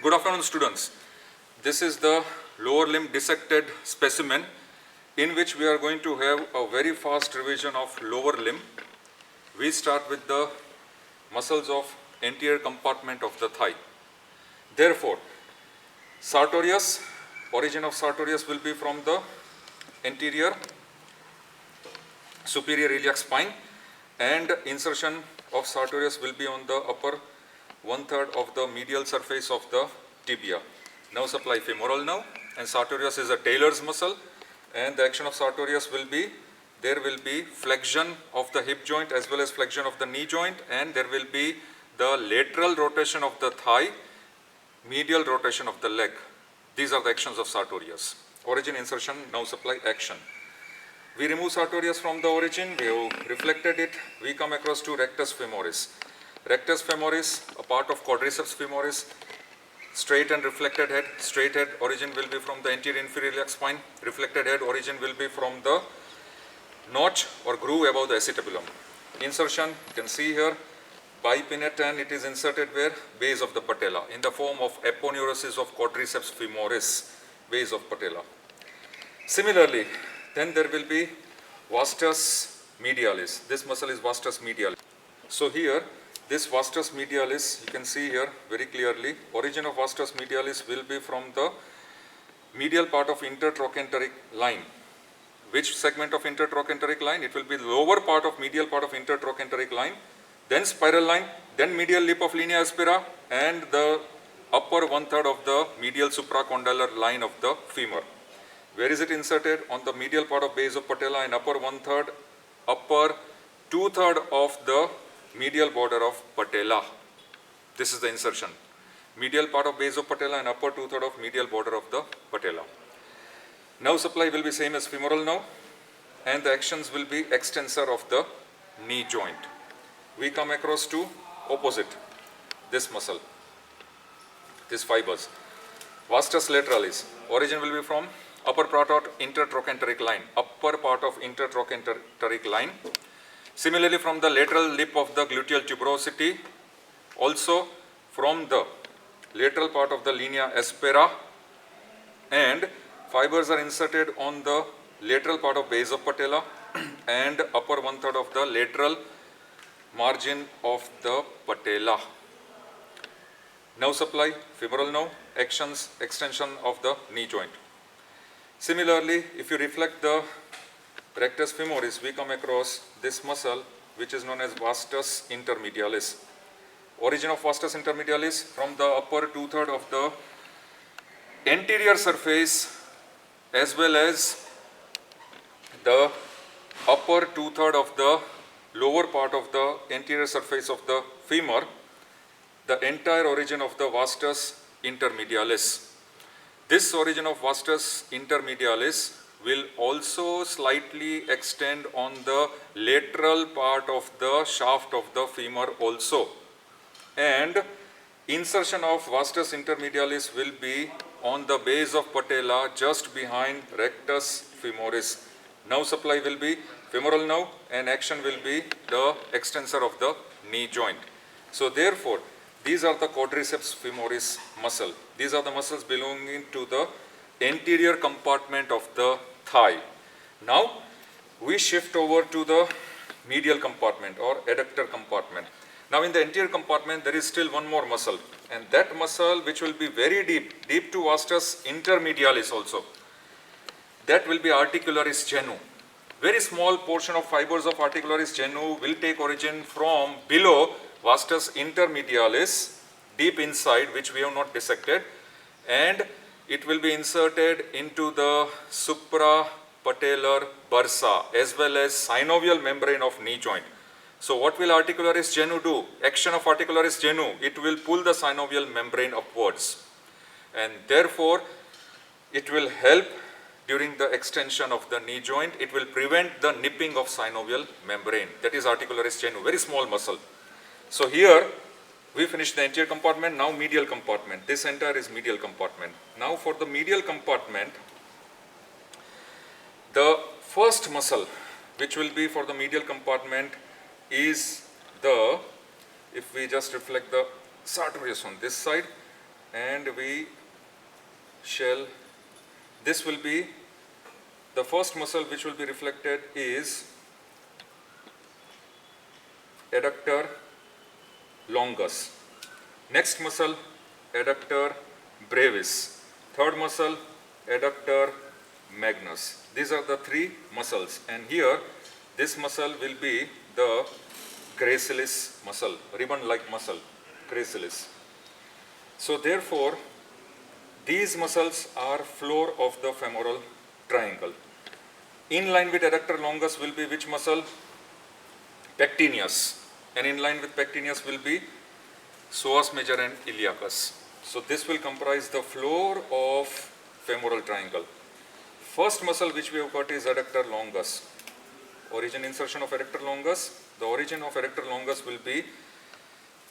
Good afternoon, students. This is the lower limb dissected specimen in which we are going to have a very fast revision of lower limb. We start with the muscles of anterior compartment of the thigh. Therefore, sartorius, origin of sartorius will be from the anterior superior iliac spine, and insertion of sartorius will be on the upper 1/3 of the medial surface of the tibia. Now supply femoral nerve, and sartorius is a Taylor's muscle, and the action of sartorius will be, there will be flexion of the hip joint as well as flexion of the knee joint, and there will be the lateral rotation of the thigh, medial rotation of the leg. These are the actions of sartorius. Origin, insertion, now supply, action. We remove sartorius from the origin, we have reflected it, we come across to rectus femoris. Rectus femoris, a part of quadriceps femoris, straight and reflected head. Straight head origin will be from the anterior inferior iliac spine. Reflected head origin will be from the notch or groove above the acetabulum. Insertion, you can see here, bipinnate, and it is inserted where? Base of the patella, in the form of aponeurosis of quadriceps femoris, base of patella. Similarly, then there will be vastus medialis. This muscle is vastus medialis. So here, this vastus medialis, you can see here very clearly, origin of vastus medialis will be from the medial part of intertrochanteric line. Which segment of intertrochanteric line? It will be the lower part of medial part of intertrochanteric line, then spiral line, then medial lip of linea aspera, and the upper 1/3 of the medial supracondylar line of the femur. Where is it inserted? On the medial part of base of patella and upper 1/3, upper 2/3 of the medial border of patella. This is the insertion. Medial part of base of patella and upper 2/3 of medial border of the patella. Nerve supply will be same as femoral nerve, and the actions will be extensor of the knee joint. We come across to opposite, this muscle, these fibers. Vastus lateralis, origin will be from upper part of intertrochanteric line, upper part of intertrochanteric line. Similarly, from the lateral lip of the gluteal tuberosity, also from the lateral part of the linea aspera, and fibers are inserted on the lateral part of base of patella and upper 1/3 of the lateral margin of the patella. Nerve supply, femoral nerve, actions, extension of the knee joint. Similarly, if you reflect the rectus femoris, we come across this muscle which is known as vastus intermedialis. Origin of vastus intermedialis from the upper 2/3 of the anterior surface as well as the upper 2/3 of the lower part of the anterior surface of the femur, the entire origin of the vastus intermedialis. This origin of vastus intermedialis will also slightly extend on the lateral part of the shaft of the femur also, and insertion of vastus intermedialis will be on the base of patella just behind rectus femoris. Nerve supply will be femoral nerve, and action will be the extensor of the knee joint. So therefore, these are the quadriceps femoris muscle. These are the muscles belonging to the anterior compartment of the thigh. Now we shift over to the medial compartment or adductor compartment. Now in the anterior compartment there is still one more muscle, and that muscle which will be very deep to vastus intermedialis also, that will be articularis genu. Very small portion of fibers of articularis genu will take origin from below vastus intermedialis, deep inside, which we have not dissected, and it will be inserted into the suprapatellar bursa as well as synovial membrane of knee joint. So what will articularis genu do? Action of articularis genu, it will pull the synovial membrane upwards, and therefore it will help during the extension of the knee joint. It will prevent the nipping of synovial membrane. That is articularis genu, very small muscle. So here we finished the anterior compartment, now medial compartment. This entire is medial compartment. Now for the medial compartment, the first muscle which will be for the medial compartment is the, if we just reflect the sartorius on this side, and we shall, this will be, the first muscle which will be reflected is adductor longus. Next muscle, adductor brevis. Third muscle, adductor magnus. These are the three muscles, and here this muscle will be the gracilis muscle, ribbon-like muscle, gracilis. So therefore, these muscles are floor of the femoral triangle. In line with adductor longus will be which muscle? Pectineus. And in line with pectineus will be psoas major and iliacus. So this will comprise the floor of femoral triangle. First muscle which we have got is adductor longus. Origin insertion of adductor longus. The origin of adductor longus will be,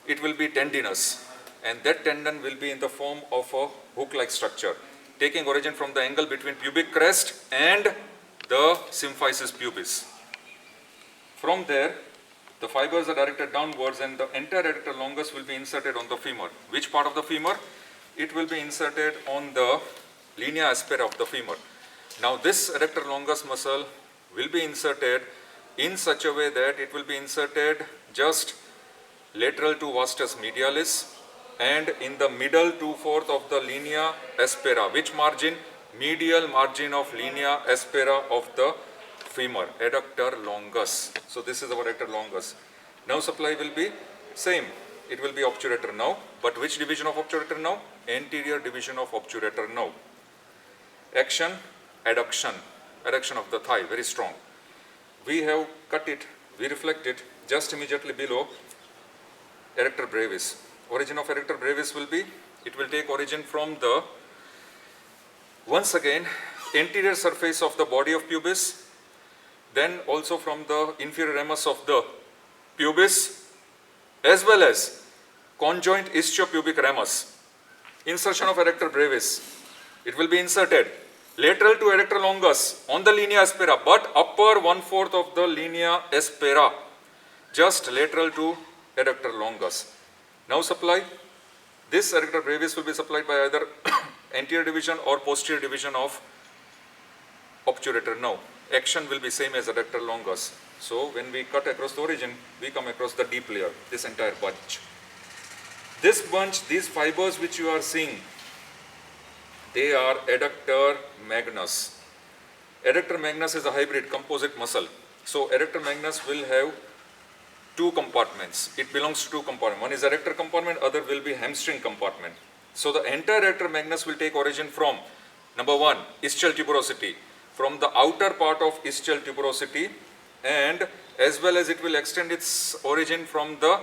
it will be tendinous, and that tendon will be in the form of a hook-like structure, taking origin from the angle between pubic crest and the symphysis pubis. From there, the fibers are directed downwards and the entire adductor longus will be inserted on the femur. Which part of the femur? It will be inserted on the linea aspera of the femur. Now this adductor longus muscle will be inserted in such a way that it will be inserted just lateral to vastus medialis and in the middle 2/4 of the linea aspera. Which margin? Medial margin of linea aspera of the femur, adductor longus. So this is our adductor longus. Nerve supply will be same. It will be obturator nerve. But which division of obturator nerve? Anterior division of obturator nerve. Action, adduction. Adduction of the thigh, very strong. We have cut it, we reflect it just immediately below adductor brevis. Origin of adductor brevis will be, it will take origin from the, once again, anterior surface of the body of pubis, then also from the inferior ramus of the pubis, as well as conjoint ischiopubic ramus. Insertion of adductor brevis. It will be inserted lateral to adductor longus on the linea aspera, but upper 1/4 of the linea aspera, just lateral to adductor longus. Now supply, this adductor brevis will be supplied by either anterior division or posterior division of obturator nerve. Action will be same as adductor longus. So when we cut across the origin, we come across the deep layer, this entire bunch. This bunch, these fibers which you are seeing, they are adductor magnus. Adductor magnus is a hybrid composite muscle. So adductor magnus will have two compartments. It belongs to two compartments. One is adductor compartment, other will be hamstring compartment. So the entire adductor magnus will take origin from, number one, ischial tuberosity, from the outer part of ischial tuberosity, and as well as it will extend its origin from the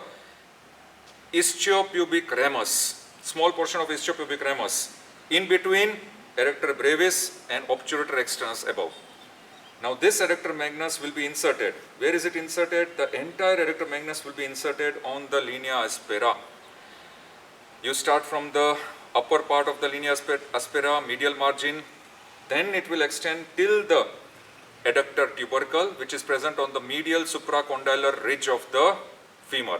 ischiopubic ramus, small portion of ischiopubic ramus, in between adductor brevis and obturator externus above. Now this adductor magnus will be inserted. Where is it inserted? The entire adductor magnus will be inserted on the linea aspera. You start from the upper part of the linea aspera, medial margin, then it will extend till the adductor tubercle, which is present on the medial supracondylar ridge of the femur.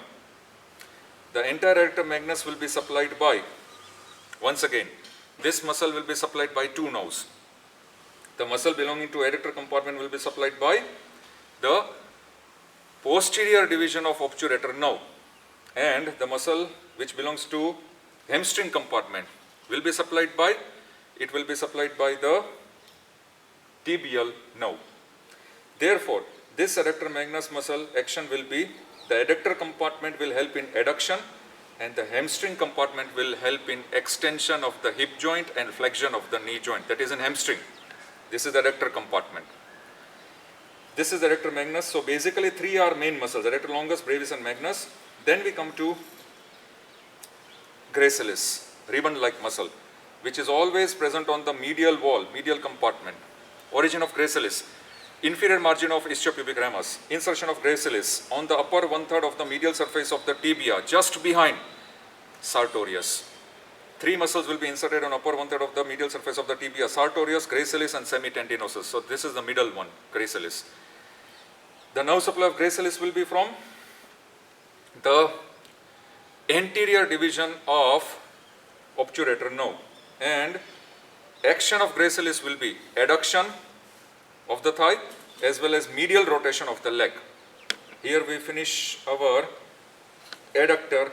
The entire adductor magnus will be supplied by, once again, this muscle will be supplied by two nerves. The muscle belonging to adductor compartment will be supplied by the posterior division of obturator nerve, and the muscle which belongs to hamstring compartment will be supplied by, it will be supplied by the tibial nerve. Therefore, this adductor magnus muscle action will be, the adductor compartment will help in adduction and the hamstring compartment will help in extension of the hip joint and flexion of the knee joint. That is in hamstring. This is the adductor compartment. This is the adductor magnus. So basically three are main muscles, adductor longus, brevis and magnus. Then we come to gracilis, ribbon-like muscle, which is always present on the medial wall, medial compartment. Origin of gracilis, inferior margin of ischiopubic ramus. Insertion of gracilis on the upper 1/3 of the medial surface of the tibia, just behind sartorius. Three muscles will be inserted on upper 1/3 of the medial surface of the tibia, sartorius, gracilis and semitendinosus. So this is the middle one, gracilis. The nerve supply of gracilis will be from the anterior division of obturator now. And action of gracilis will be adduction of the thigh as well as medial rotation of the leg. Here we finish our adductor